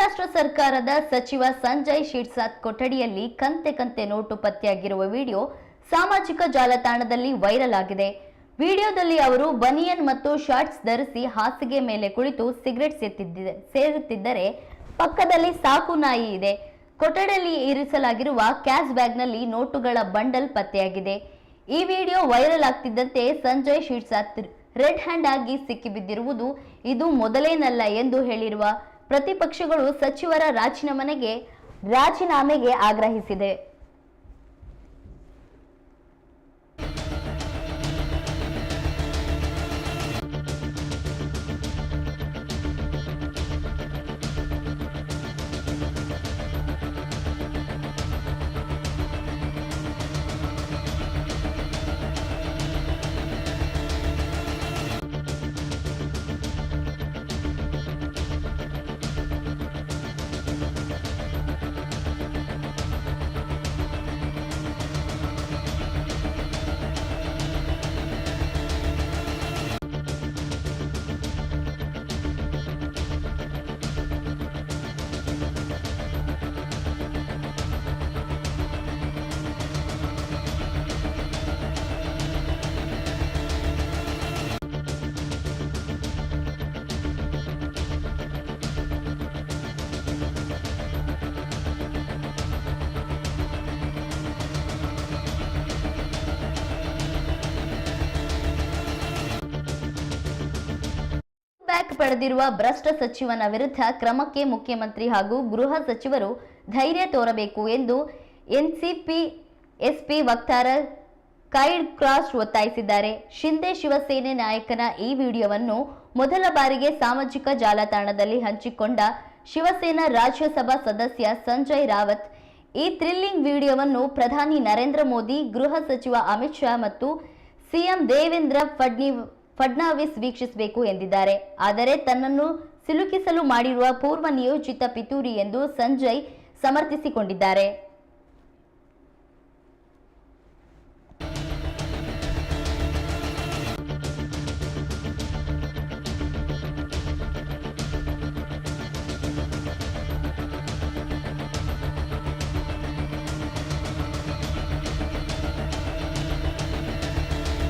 ಮಹಾರಾಷ್ಟ್ರ ಸರ್ಕಾರದ ಸಚಿವ ಸಂಜಯ್ ಶಿರ್ಸಾಟ್ ಕೊಠಡಿಯಲ್ಲಿ ಕಂತೆ ನೋಟು ಪತ್ತೆಯಾಗಿರುವ ವಿಡಿಯೋ ಸಾಮಾಜಿಕ ಜಾಲತಾಣದಲ್ಲಿ ವೈರಲ್ ಆಗಿದೆ. ವಿಡಿಯೋದಲ್ಲಿ ಅವರು ಬನಿಯನ್ ಮತ್ತು ಶಾರ್ಟ್ಸ್ ಧರಿಸಿ ಹಾಸಿಗೆ ಮೇಲೆ ಕುಳಿತು ಸಿಗರೆಟ್ ಸೇರುತ್ತಿದ್ದರೆ ಪಕ್ಕದಲ್ಲಿ ಸಾಕು ನಾಯಿ ಇದೆ. ಕೊಠಡಿಯಲ್ಲಿ ಇರಿಸಲಾಗಿರುವ ಕ್ಯಾಶ್ ಬ್ಯಾಗ್ನಲ್ಲಿ ನೋಟುಗಳ ಬಂಡಲ್ ಪತ್ತೆಯಾಗಿದೆ. ಈ ವಿಡಿಯೋ ವೈರಲ್ ಆಗ್ತಿದ್ದಂತೆ ಸಂಜಯ್ ಶಿರ್ಸಾಟ್ ರೆಡ್ ಹ್ಯಾಂಡ್ ಆಗಿ ಸಿಕ್ಕಿಬಿದ್ದಿರುವುದು ಇದು ಮೊದಲೇನಲ್ಲ ಎಂದು ಹೇಳಿರುವ ಪ್ರತಿಪಕ್ಷಗಳು ಸಚಿವರ ರಾಜೀನಾಮೆಗೆ ಆಗ್ರಹಿಸಿದೆ. ಬ್ಯಾಕ್ ಪಡೆದಿರುವ ಭ್ರಷ್ಟ ಸಚಿವನ ವಿರುದ್ಧ ಕ್ರಮಕ್ಕೆ ಮುಖ್ಯಮಂತ್ರಿ ಹಾಗೂ ಗೃಹ ಸಚಿವರು ಧೈರ್ಯ ತೋರಬೇಕು ಎಂದು ಎನ್ಸಿಪಿ ಎಸ್ಪಿ ವಕ್ತಾರ ಕೈಡ್ ಕ್ರಾಸ್ ಒತ್ತಾಯಿಸಿದ್ದಾರೆ. ಶಿಂದೆ ಶಿವಸೇನೆ ನಾಯಕನ ಈ ವಿಡಿಯೋವನ್ನು ಮೊದಲ ಬಾರಿಗೆ ಸಾಮಾಜಿಕ ಜಾಲತಾಣದಲ್ಲಿ ಹಂಚಿಕೊಂಡ ಶಿವಸೇನಾ ರಾಜ್ಯಸಭಾ ಸದಸ್ಯ ಸಂಜಯ್ ರಾವತ್ ಈ ಥ್ರಿಲ್ಲಿಂಗ್ ವಿಡಿಯೋವನ್ನು ಪ್ರಧಾನಿ ನರೇಂದ್ರ ಮೋದಿ, ಗೃಹ ಸಚಿವ ಅಮಿತ್ ಶಾ ಮತ್ತು ಸಿಎಂ ದೇವೇಂದ್ರ ಫಡ್ನವೀಸ್ ವೀಕ್ಷಿಸಬೇಕು ಎಂದಿದ್ದಾರೆ. ಆದರೆ ತನ್ನನ್ನು ಸಿಲುಕಿಸಲು ಮಾಡಿರುವ ಪೂರ್ವ ನಿಯೋಜಿತ ಪಿತೂರಿ ಎಂದು ಸಂಜಯ್ ಸಮರ್ಥಿಸಿಕೊಂಡಿದ್ದಾರೆ.